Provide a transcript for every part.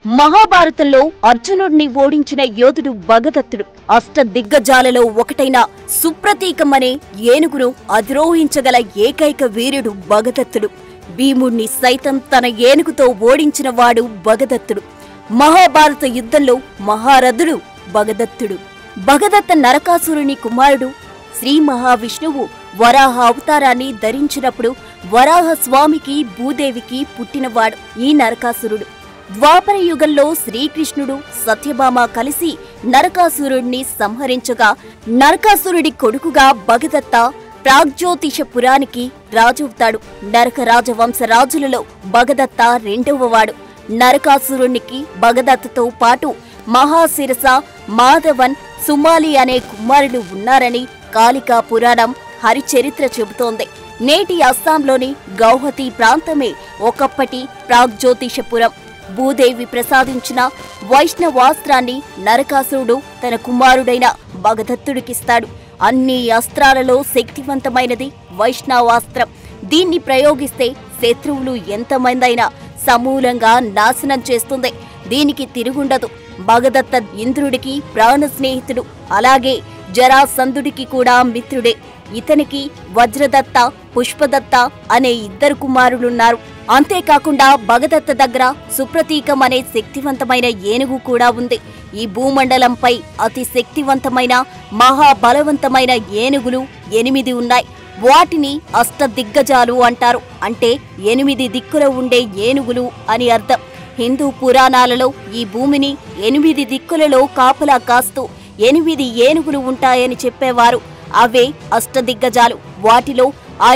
మహాభారతంలో అర్జునుడిని ఓడించిన యోధుడు భగదత్తుడు. అష్ట దిగ్గజాలలో ఒకటైన సుప్రతీకమనే ఏనుగును అధిరోహించగల ఏకైక వీరుడు భగదత్తుడు. భీముణ్ణి సైతం తన ఏనుగుతో ఓడించిన వాడు భగదత్తుడు. మహాభారత యుద్ధంలో మహారథుడు భగదత్తుడు. భగదత్త నరకాసురుని కుమారుడు. శ్రీ మహావిష్ణువు వరాహ అవతారాన్ని ధరించినప్పుడు వరాహ స్వామికి భూదేవికి పుట్టినవాడు ఈ నరకాసురుడు. ద్వాపర యుగంలో శ్రీకృష్ణుడు సత్యభామ కలిసి నరకాసురుడిని సంహరించగా నరకాసురుడి కొడుకుగా భగదత్త ప్రాగ్జ్యోతిషపురానికి రాజవుతాడు. నరక రాజవంశరాజులలో భగదత్త రెండవవాడు. నరకాసురునికి భగదత్తతో పాటు మహాశిరస, మాధవన్, సుమాలి అనే కుమారులు ఉన్నారని కాళికా పురాణం హరిచరిత్ర చెబుతోంది. నేటి అస్సాంలోని గౌహతి ప్రాంతమే ఒకప్పటి ప్రాగ్జ్యోతిషపురం. భూదేవి ప్రసాదించిన వైష్ణవాస్త్రాన్ని నరకాసురుడు తన కుమారుడైన భగదత్తుడికిస్తాడు. అన్ని అస్త్రాలలో శక్తివంతమైనది వైష్ణవాస్త్రం. దీన్ని ప్రయోగిస్తే శత్రువులు ఎంతమందైనా సమూలంగా నాశనం చేస్తుంది. దీనికి తిరుగుండదు. భగదత్త ఇంద్రుడికి ప్రాణ స్నేహితుడు, అలాగే జరాసంధుడికి కూడా మిత్రుడే. ఇతనికి వజ్రదత్త, పుష్పదత్త అనే ఇద్దరు కుమారులున్నారు. అంతేకాకుండా భగదత్త దగ్గర సుప్రతీకం అనే శక్తివంతమైన ఏనుగు కూడా ఉంది. ఈ భూమండలంపై అతి శక్తివంతమైన మహాబలవంతమైన ఏనుగులు 8 ఉన్నాయి. వాటిని అష్టదిగ్గజాలు అంటారు. అంటే 8 దిక్కుల ఉండే ఏనుగులు అని అర్థం. హిందూ పురాణాలలో ఈ భూమిని 8 దిక్కులలో కాపలా కాస్తూ 8 ఏనుగులు ఉంటాయని చెప్పేవారు. అవే అష్టదిగ్గజాలు. వాటిలో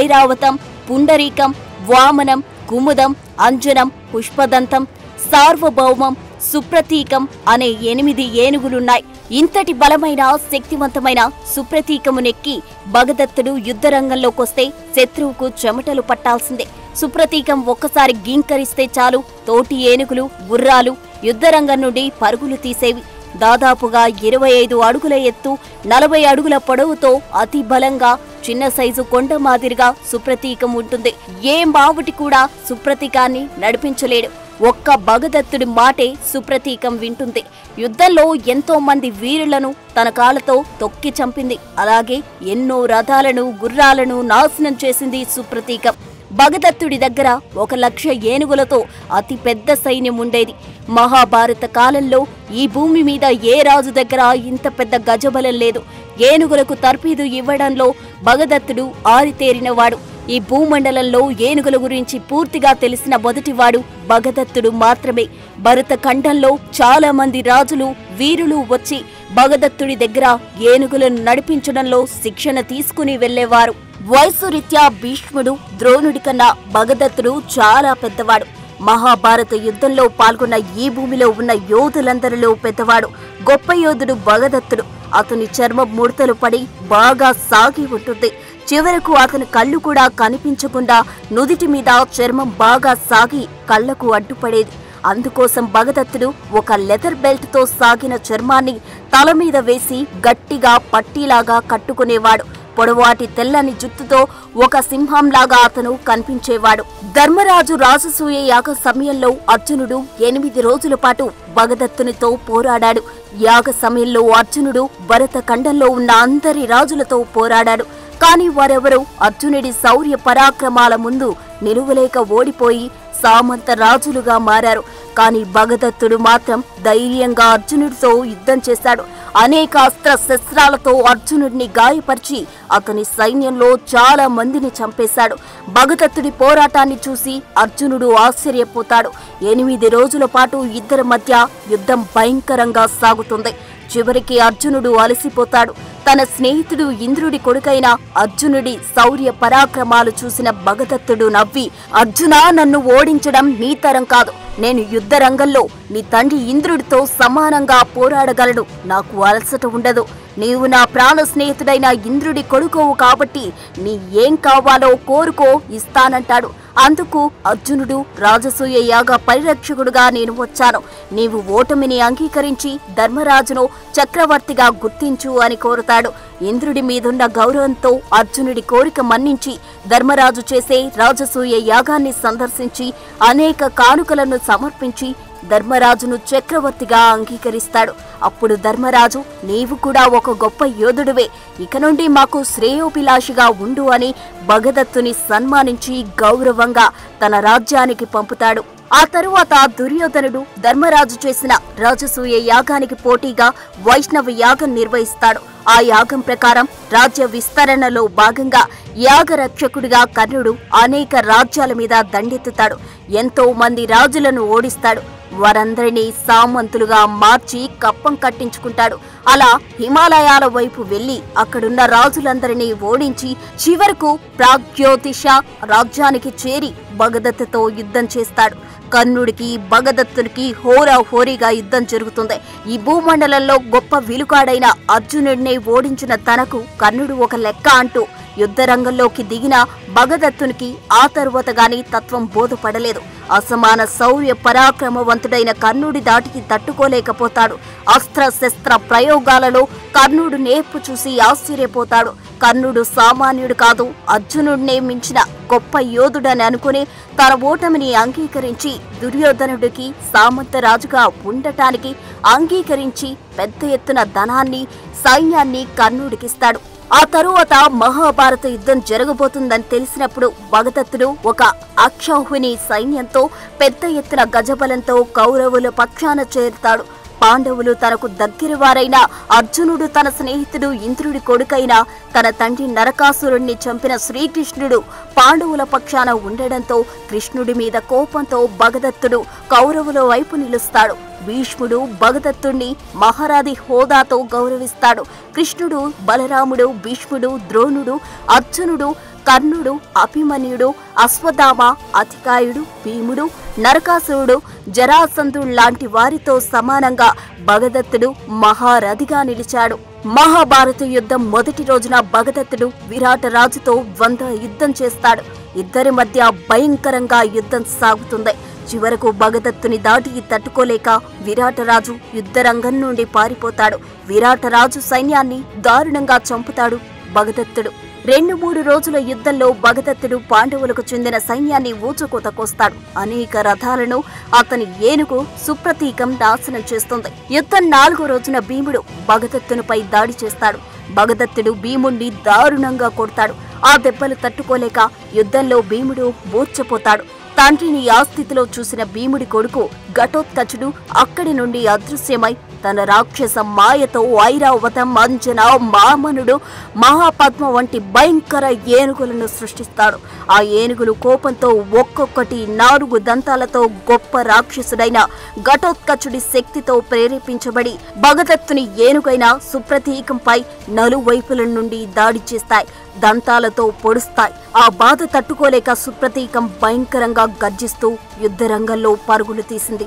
ఐరావతం, పుండరీకం, వామనం, కుముదం, అంజనం, పుష్పదంతం, సార్వభౌమం, సుప్రతీకం అనే 8 ఏనుగులున్నాయి. ఇంతటి బలమైన శక్తివంతమైన సుప్రతీకమునెక్కి భగదత్తుడు యుద్ధరంగంలోకొస్తే శత్రువుకు చెమటలు పట్టాల్సిందే. సుప్రతీకం ఒక్కసారి గీంకరిస్తే చాలు తోటి ఏనుగులు, గుర్రాలు యుద్ధరంగం నుండి పరుగులు తీసేవి. దాదాపుగా 25 అడుగుల ఎత్తు, 40 అడుగుల పొడవుతో అతి బలంగా చిన్న సైజు కొండ మాదిరిగా సుప్రతీకం ఉంటుంది. ఏ మావుటి కూడా సుప్రతీకాన్ని నడిపించలేడు. ఒక్క భగదత్తుడి మాటే సుప్రతీకం వింటుంది. యుద్ధంలో ఎంతో మంది వీరులను తన కాళ్లతో తొక్కి చంపింది. అలాగే ఎన్నో రథాలను, గుర్రాలను నాశనం చేసింది సుప్రతీకం. భగదత్తుడి దగ్గర 1,00,000 ఏనుగులతో అతి పెద్ద సైన్యం ఉండేది. మహాభారత కాలంలో ఈ భూమి మీద ఏ రాజు దగ్గర ఇంత పెద్ద గజబలం లేదు. ఏనుగులకు తర్ఫీదు ఇవ్వడంలో భగదత్తుడు ఆరితేరినవాడు. ఈ భూమండలంలో ఏనుగుల గురించి పూర్తిగా తెలిసిన మొదటివాడు భగదత్తుడు మాత్రమే. భరత ఖండంలో చాలా మంది రాజులు, వీరులు వచ్చి భగదత్తుడి దగ్గర ఏనుగులను నడిపించడంలో శిక్షణ తీసుకుని వెళ్లేవారు. వయసు రీత్యా భీష్ముడు, ద్రోణుడి కన్నా భగదత్తుడు చాలా పెద్దవాడు. మహాభారత యుద్ధంలో పాల్గొన్న ఈ భూమిలో ఉన్న యోధులందరిలో పెద్దవాడు, గొప్ప యోధుడు భగదత్తుడు. అతని చర్మం ముడతలు పడి బాగా సాగి ఉంటుంది. చివరకు అతని కళ్ళు కూడా కనిపించకుండా నుదిటి మీద చర్మం బాగా సాగి కళ్లకు అడ్డుపడేది. అందుకోసం భగదత్తుడు ఒక లెదర్ బెల్ట్ తో సాగిన చర్మాన్ని తల మీద వేసి గట్టిగా పట్టీలాగా కట్టుకునేవాడు. పొడవాటి తెల్లని జుట్టుతో ఒక సింహంలాగా అతను కనిపించేవాడు. ధర్మరాజు రాజసూయ యాగ సమయంలో అర్జునుడు 8 రోజుల పాటు భగదత్తునితో పోరాడాడు. యాగ సమయంలో అర్జునుడు భరత ఖండంలో ఉన్న అందరి రాజులతో పోరాడాడు. కానీ వారెవరూ అర్జునుడి శౌర్య పరాక్రమాల ముందు నిలువలేక ఓడిపోయి సామంత రాజులుగా మారారు. కానీ భగదత్తుడు మాత్రం ధైర్యంగా అర్జునుడితో యుద్ధం చేశాడు. అనేక అస్త్ర శస్త్రాలతో అర్జునుడిని గాయపరిచి అతని సైన్యంలో చాలా మందిని చంపేశాడు. భగదత్తుడి పోరాటాన్ని చూసి అర్జునుడు ఆశ్చర్యపోతాడు. 8 రోజుల పాటు ఇద్దరి మధ్య యుద్ధం భయంకరంగా సాగుతుంది. చివరికి అర్జునుడు అలసిపోతాడు. తన స్నేహితుడు ఇంద్రుడి కొడుకైన అర్జునుడి శౌర్య పరాక్రమాలు చూసిన భగదత్తుడు నవ్వి, అర్జునా, నన్ను ఓడించడం నీ తరం కాదు. నేను యుద్ధ రంగంలో నీ తండ్రి ఇంద్రుడితో సమానంగా పోరాడగలను. నాకు అలసట ఉండదు. నీవు నా ప్రాణ స్నేహితుడైన ఇంద్రుడి కొడుకోవు కాబట్టి నీ ఏం కావాలో కోరుకో, ఇస్తానంటాడు. అందుకు అర్జునుడు, రాజసూయ యాగ పరిరక్షకుడుగా నేను వచ్చాను. నీవు ఓటమిని అంగీకరించి ధర్మరాజును చక్రవర్తిగా గుర్తించు అని కోరుతాడు. ఇంద్రుడి మీదున్న గౌరవంతో అర్జునుడి కోరిక మన్నించి ధర్మరాజు చేసే రాజసూయ యాగాన్ని సందర్శించి అనేక కానుకలను సమర్పించి ధర్మరాజును చక్రవర్తిగా అంగీకరిస్తాడు. అప్పుడు ధర్మరాజు, నీవు కూడా ఒక గొప్ప యోధుడివే, ఇక నుండి మాకు శ్రేయోభిలాషిగా ఉండు అని భగదత్తుని సన్మానించి గౌరవంగా తన రాజ్యానికి పంపుతాడు. ఆ తరువాత దుర్యోధనుడు ధర్మరాజు చేసిన రాజసూయ యాగానికి పోటీగా వైష్ణవ యాగం నిర్వహిస్తాడు. ఆ యాగం ప్రకారం రాజ్య విస్తరణలో భాగంగా యాగరక్షకుడిగా కర్ణుడు అనేక రాజ్యాల మీద దండెత్తుతాడు. ఎంతో మంది రాజులను ఓడిస్తాడు. వారందరినీ సామంతులుగా మార్చి కప్పం కట్టించుకుంటాడు. అలా హిమాలయాల వైపు వెళ్లి అక్కడున్న రాజులందరినీ ఓడించి చివరకు ప్రాగ్యోతిష రాజ్యానికి చేరి భగదత్తతో యుద్ధం చేస్తాడు. కర్ణుడికి భగదత్తుడికి హోరాహోరీగా యుద్ధం జరుగుతుంది. ఈ భూమండలంలో గొప్ప విలుకాడైన అర్జునుడిని ఓడించిన తనకు కర్ణుడు ఒక లెక్క అంటూ యుద్ధరంగంలోకి దిగిన భగదత్తునికి ఆ తరువాత గాని తత్వం బోధపడలేదు. అసమాన శౌర్య పరాక్రమవంతుడైన కర్ణుడి దాటికి తట్టుకోలేకపోతాడు. అస్త్ర శస్త్ర ప్రయోగాలలో కర్ణుడు నేర్పు చూసి ఆశ్చర్యపోతాడు. కర్ణుడు సామాన్యుడు కాదు, అర్జునుడినే మించిన గొప్ప యోధుడని అనుకుని తన ఓటమిని అంగీకరించి దుర్యోధనుడికి సామంతరాజుగా ఉండటానికి అంగీకరించి పెద్ద ఎత్తున ధనాన్ని సైన్యాన్ని కర్ణుడికిస్తాడు. ఆ తరువాత మహాభారత యుద్ధం జరగబోతుందని తెలిసినప్పుడు భగదత్తుడు ఒక అక్షౌహిణి సైన్యంతో పెద్ద ఎత్తున గజబలంతో కౌరవుల పక్షాన చేరుతాడు. పాండవులు తనకు దగ్గరవారైన అర్జునుడు తన స్నేహితుడు ఇంద్రుడి కొడుకైన తన తండ్రి నరకాసురుణ్ణి చంపిన శ్రీకృష్ణుడు పాండవుల పక్షాన ఉండడంతో కృష్ణుడి మీద కోపంతో భగదత్తుడు కౌరవుల వైపు నిలుస్తాడు. భీష్ముడు భగదత్తుణ్ణి మహారాజి హోదాతో గౌరవిస్తాడు. కృష్ణుడు, బలరాముడు, భీష్ముడు, ద్రోణుడు, అర్జునుడు, కర్ణుడు, అభిమన్యుడు, అశ్వత్థామ, అతికాయుడు, భీముడు, నరకాసురుడు, జరాసంధుడు లాంటి వారితో సమానంగా భగదత్తుడు మహారథిగా నిలిచాడు. మహాభారత యుద్ధం మొదటి రోజున భగదత్తుడు విరాటరాజుతో ద్వంద్వ యుద్ధం చేస్తాడు. ఇద్దరి మధ్య భయంకరంగా యుద్ధం సాగుతుంది. చివరకు భగదత్తుని దాటికి తట్టుకోలేక విరాటరాజు యుద్ధరంగం నుండి పారిపోతాడు. విరాటరాజు సైన్యాన్ని దారుణంగా చంపుతాడు భగదత్తుడు. 2-3 రోజుల యుద్ధంలో భగదత్తుడు పాండవులకు చెందిన సైన్యాన్ని ఊచకోతకొస్తాడు. అనేక రథాలను అతని ఏనుగు సుప్రతీకం నాశనం చేస్తుంది. యుద్ధం 4వ రోజున భీముడు భగదత్తునిపై దాడి చేస్తాడు. భగదత్తుడు భీముణ్ణి దారుణంగా కొడతాడు. ఆ దెబ్బలు తట్టుకోలేక యుద్ధంలో భీముడు మూర్ఛపోతాడు. తండ్రిని ఆ స్థితిలో చూసిన భీముడి కొడుకు ఘటోత్కచుడు అక్కడి నుండి అదృశ్యమై తన రాక్షస మాయతో ఐరావతం, అంజన, మామనుడు, మహాపద్మ వంటి భయంకర ఏనుగులను సృష్టిస్తాడు. ఆ ఏనుగులు కోపంతో ఒక్కొక్కటి 4 దంతాలతో గొప్ప రాక్షసుడైన ఘటోత్కచుడి శక్తితో ప్రేరేపించబడి భగదత్తుని ఏనుగైన సుప్రతీకంపై నలువైపుల నుండి దాడి చేస్తాయి. దంతాలతో పొడుస్తాయి. ఆ బాధ తట్టుకోలేక సుప్రతీకం భయంకరంగా గర్జిస్తూ యుద్ధరంగంలో పరుగులు తీసింది.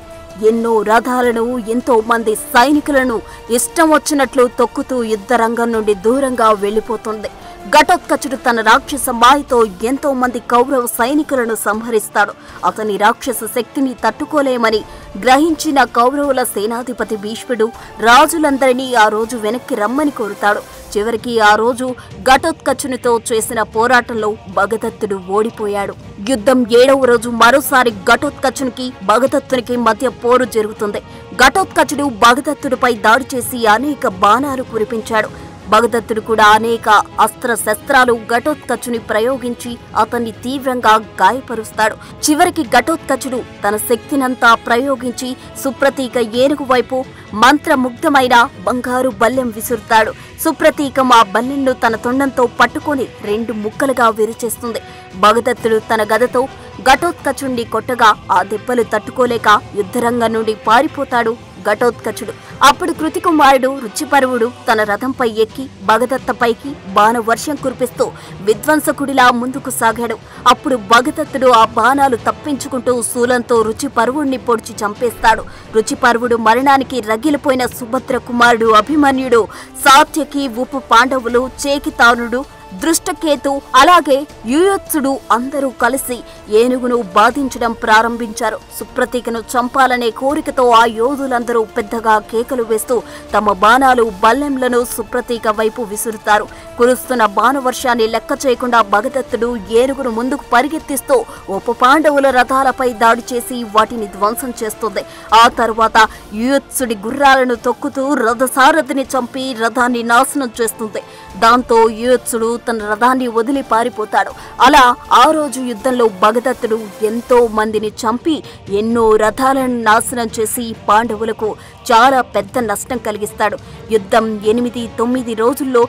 ఎన్నో రథాలను, ఎంతో మంది సైనికులను ఇష్టం వచ్చినట్లు తొక్కుతూ యుద్ధరంగం నుండి దూరంగా వెళ్లిపోతుంది. ఘటోత్కచుడు తన రాక్షస మాయతో ఎంతో మంది కౌరవ సైనికులను సంహరిస్తాడు. అతని రాక్షస శక్తిని తట్టుకోలేమని గ్రహించిన కౌరవుల సేనాధిపతి భీష్ముడు రాజులందరినీ ఆ రోజు వెనక్కి రమ్మని కోరుతాడు. చివరికి ఆ రోజు ఘటోత్కచునితో చేసిన పోరాటంలో భగదత్తుడు ఓడిపోయాడు. యుద్ధం 7వ రోజు మరోసారి ఘటోత్కచునికి భగదత్తునికి మధ్య పోరు జరుగుతుంది. ఘటోత్కచుడు భగదత్తుడిపై దాడి చేసి అనేక బాణాలు కురిపించాడు. భగదత్తుడు కూడా అనేక అస్త్ర శస్త్రాలు ఘటోత్కచుని ప్రయోగించి అతన్ని తీవ్రంగా గాయపరుస్తాడు. చివరికి ఘటోత్కచుడు తన శక్తినంతా ప్రయోగించి సుప్రతీక ఏనుగు వైపు మంత్రముగ్ధమైన బంగారు బల్లెం విసురుతాడు. సుప్రతీకం ఆ బల్లెంను తన తొండంతో పట్టుకొని 2 ముక్కలుగా విరిచేస్తుంది. భగదత్తుడు తన గదతో ఘటోత్కచుణ్ణి కొట్టగా ఆ దెబ్బలు తట్టుకోలేక యుద్ధరంగం నుండి పారిపోతాడు ఘటోత్కచుడు. అప్పుడు కృతికుమారుడు రుచిపర్వుడు తన రథంపై ఎక్కి భగదత్తపైకి బాణవర్షం కురిపిస్తూ విధ్వంసకుడిలా ముందుకు సాగాడు. అప్పుడు భగదత్తుడు ఆ బాణాలు తప్పించుకుంటూ శూలంతో రుచిపర్వుణ్ణి పొడిచి చంపేస్తాడు. రుచిపర్వుడు మరణానికి రగిలిపోయిన సుభద్ర కుమారుడు అభిమన్యుడు, సాత్యకి, ఉప పాండవులు, చేకితానుడు, దృష్టకేతు అలాగే యుయుత్సుడు అందరూ కలిసి ఏనుగును బాధించడం ప్రారంభించారు. సుప్రతీకను చంపాలనే కోరికతో ఆ యోధులందరూ పెద్దగా కేకలు వేస్తూ తమ బాణాలు బల్లెంలను సుప్రతీక వైపు విసురుతారు. కురుస్తున్న బాణవర్షాన్ని లెక్క చేయకుండా భగదత్తుడు ఏనుగును ముందుకు పరిగెత్తిస్తూ ఉప పాండవుల రథాలపై దాడి చేసి వాటిని ధ్వంసం చేస్తుంది. ఆ తరువాత యుయుత్సుడి గుర్రాలను తొక్కుతూ రథసారథిని చంపి రథాన్ని నాశనం చేస్తుంది. దాంతో యుయుత్సుడు తన రథాన్ని వదిలి పారిపోతాడు. అలా ఆ రోజు యుద్ధంలో భగదత్తుడు ఎంతో మందిని చంపి ఎన్నో రథాలను నాశనం చేసి పాండవులకు చాలా పెద్ద నష్టం కలిగిస్తాడు. యుద్ధం 8-9 రోజుల్లో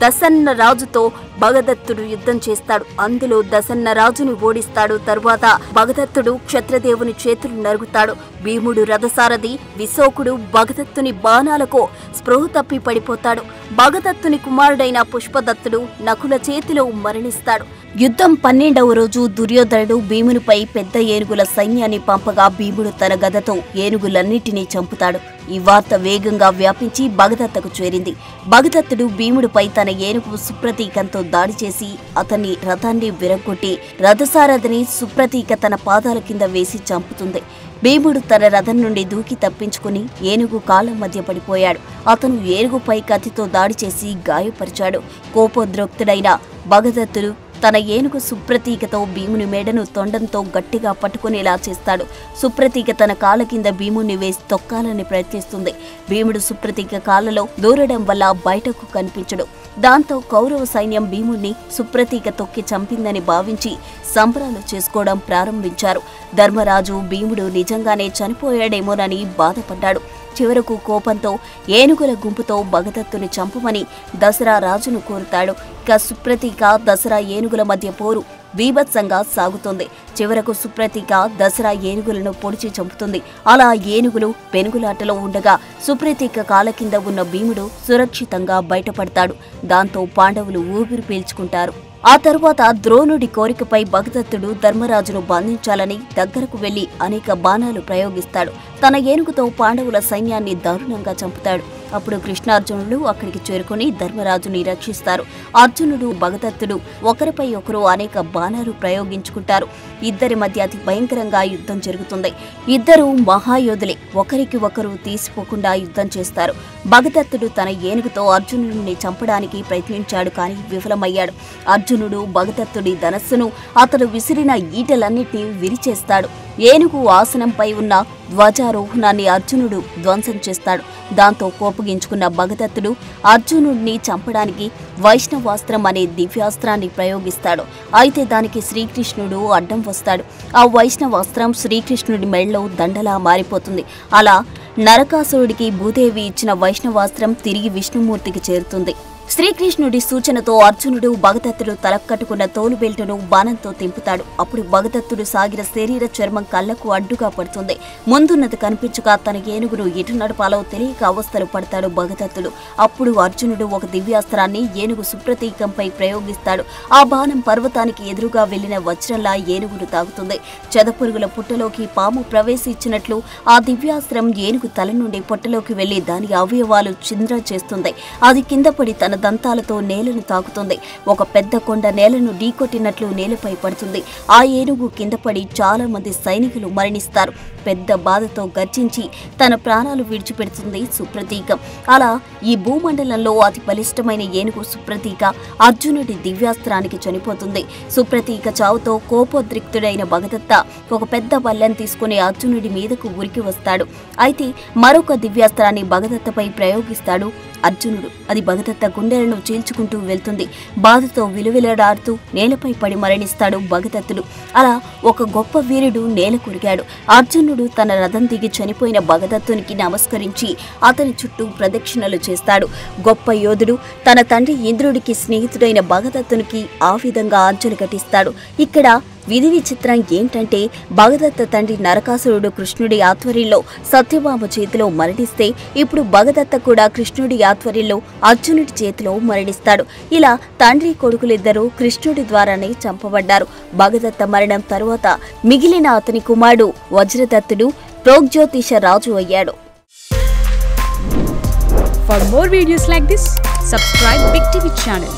దశన్న రాజుతో భగదత్తుడు యుద్ధం చేస్తాడు. అందులో దశన్న రాజుని ఓడిస్తాడు. తరువాత భగదత్తుడు క్షత్రదేవుని చేతులు నరుగుతాడు. భీముడు రథసారథి విశోకుడు భగదత్తుని బాణాలకు స్పృహ తప్పి పడిపోతాడు. భగదత్తుని కుమారుడైన పుష్పదత్తుడు నకుల చేతిలో మరణిస్తాడు. యుద్ధం 12వ రోజు దుర్యోధనుడు భీమునిపై పెద్ద ఏనుగుల సైన్యాన్ని పంపగా భీముడు తన గదతో ఏనుగులన్నిటినీ చంపుతాడు. ఈ వార్త వేగంగా వ్యాపించి భగదత్తకు చేరింది. భగదత్తుడు భీముడిపై తన ఏనుగు సుప్రతీకంతో దాడి చేసి అతన్ని రథాన్ని విరగొట్టి రథసారథిని సుప్రతీక తన పాదాల కింద వేసి చంపుతుంది. భీముడు తన రథం నుండి దూకి తప్పించుకుని ఏనుగు కాళ్ల మధ్య పడిపోయాడు. అతను ఏనుగుపై కత్తితో దాడి చేసి గాయపరిచాడు. కోపోద్రోక్తుడైన భగదత్తుడు తన ఏనుగు సుప్రతీకతో భీముని మెడను తొండంతో గట్టిగా పట్టుకునేలా చేస్తాడు. సుప్రతీక తన కాళ్ళ కింద భీముని వేసి తొక్కాలని ప్రయత్నిస్తుంది. భీముడు సుప్రతీక కాళ్లలో దూరడం వల్ల బయటకు కనిపించడు. దాంతో కౌరవ సైన్యం భీముణ్ణి సుప్రతీక తొక్కి చంపిందని భావించి సంబరాలు చేసుకోవడం ప్రారంభించారు. ధర్మరాజు భీముడు నిజంగానే చనిపోయాడేమోనని బాధపడ్డాడు. చివరకు కోపంతో ఏనుగుల గుంపుతో భగదత్తుని చంపమని దసరా రాజును కోరుతాడు. ఇక సుప్రతీక దసరా ఏనుగుల మధ్య పోరు బీభత్సంగా సాగుతుంది. చివరకు సుప్రతీక దసరా ఏనుగులను పొడిచి చంపుతుంది. అలా ఏనుగులు పెనుగులాటలో ఉండగా సుప్రతీక కాళ్ళ కింద ఉన్న భీముడు సురక్షితంగా బయటపడతాడు. దాంతో పాండవులు ఊపిరి పీల్చుకుంటారు. ఆ తరువాత ద్రోణుడి కోరికపై భగదత్తుడు ధర్మరాజును బంధించాలని దగ్గరకు వెళ్లి అనేక బాణాలు ప్రయోగిస్తాడు. తన ఏనుగుతో పాండవుల సైన్యాన్ని దారుణంగా చంపుతాడు. అప్పుడు కృష్ణార్జునులు అక్కడికి చేరుకుని ధర్మరాజుని రక్షిస్తారు. అర్జునుడు భగదత్తుడు ఒకరిపై ఒకరు అనేక బాణాలు ప్రయోగించుకుంటారు. ఇద్దరి మధ్య అతి భయంకరంగా యుద్ధం జరుగుతుంది. ఇద్దరు మహాయోధులే, ఒకరికి ఒకరు తీసిపోకుండా యుద్ధం చేస్తారు. భగదత్తుడు తన ఏనుగుతో అర్జునుడిని చంపడానికి ప్రయత్నించాడు, కానీ విఫలమయ్యాడు. అర్జునుడు భగదత్తుడి ధనస్సును అతడు విసిరిన ఈటలన్నిటినీ విరిచేస్తాడు. ఏనుగు ఆసనంపై ఉన్న ధ్వజారోహణాన్ని అర్జునుడు ధ్వంసం చేస్తాడు. దాంతో కోపగించుకున్న భగదత్తుడు అర్జునుడిని చంపడానికి వైష్ణవాస్త్రం అనే దివ్యాస్త్రాన్ని ప్రయోగిస్తాడు. అయితే దానికి శ్రీకృష్ణుడు అడ్డం వస్తాడు. ఆ వైష్ణవాస్త్రం శ్రీకృష్ణుడి మెడలో దండలా మారిపోతుంది. అలా నరకాసురుడికి భూదేవి ఇచ్చిన వైష్ణవాస్త్రం తిరిగి విష్ణుమూర్తికి చేరుతుంది. శ్రీకృష్ణుడి సూచనతో అర్జునుడు భగదత్తుడు తలకట్టుకున్న తోలుబెల్టును బాణంతో తింపుతాడు. అప్పుడు భగదత్తుడు సాగిన శరీర చర్మం కళ్లకు అడ్డుగా పడుతుంది. ముందున్నది కనిపించక తన ఏనుగును ఎటు నడపాలో తెలియక అవస్థలు పడతాడు భగదత్తుడు. అప్పుడు అర్జునుడు ఒక దివ్యాస్త్రాన్ని ఏనుగు సుప్రతీకంపై ప్రయోగిస్తాడు. ఆ బాణం పర్వతానికి ఎదురుగా వెళ్లిన వజ్రంలా ఏనుగును తాగుతుంది. చెదపురుగుల పుట్టలోకి పాము ప్రవేశించినట్లు ఆ దివ్యాస్త్రం ఏనుగు తల నుండి పొట్టలోకి వెళ్లి దాని అవయవాలు చింద్ర చేస్తుంది. అది కింద పడి తన దంతాలతో నేలను తాకుతుంది. ఒక పెద్ద కొండ నేలను ఢీకొట్టినట్లు నేలపై పడుతుంది. ఆ ఏనుగు కింద పడి చాలా మంది సైనికులు మరణిస్తారు. పెద్ద బాధతో గర్జించి తన ప్రాణాలు విడిచిపెడుతుంది సుప్రతీక. అలా ఈ భూమండలంలో అతి బలిష్టమైన ఏనుగు సుప్రతీక అర్జునుడి దివ్యాస్త్రానికి చనిపోతుంది. సుప్రతీక చావుతో కోపోద్రిక్తుడైన భగదత్త ఒక పెద్ద బల్లెం తీసుకుని అర్జునుడి మీదకు ఉరికి వస్తాడు. అయితే మరొక దివ్యాస్త్రాన్ని భగదత్తపై ప్రయోగిస్తాడు అర్జునుడు. అది భగదత్త గుండెలను చీల్చుకుంటూ వెళ్తుంది. బాధతో విలువిలడాడుతూ నేలపై పడి మరణిస్తాడు భగదత్తుడు. అలా ఒక గొప్ప వీరుడు నేల కొరిగాడు. అర్జునుడు తన రథం దిగి చనిపోయిన భగదత్తునికి నమస్కరించి అతని చుట్టూ ప్రదక్షిణలు చేస్తాడు. గొప్ప యోధుడు తన తండ్రి ఇంద్రుడికి స్నేహితుడైన భగదత్తునికి ఆ విధంగా అంజలి ఘటిస్తాడు. ఇక్కడ విధి విచిత్రం ఏంటంటే భగదత్త తండ్రి నరకాసురుడు కృష్ణుడి ఆధ్వర్యంలో సత్యభామ చేతిలో మరణిస్తే ఇప్పుడు భగదత్త కూడా కృష్ణుడి ఆధ్వర్యంలో అర్జునుడి చేతిలో మరణిస్తాడు. ఇలా తండ్రి కొడుకులిద్దరూ కృష్ణుడి ద్వారానే చంపబడ్డారు. భగదత్త మరణం తరువాత మిగిలిన అతని కుమారుడు వజ్రదత్తుడు ప్రోగ్జ్యోతిష రాజు అయ్యాడు. For more videos like this, subscribe Big TV channel.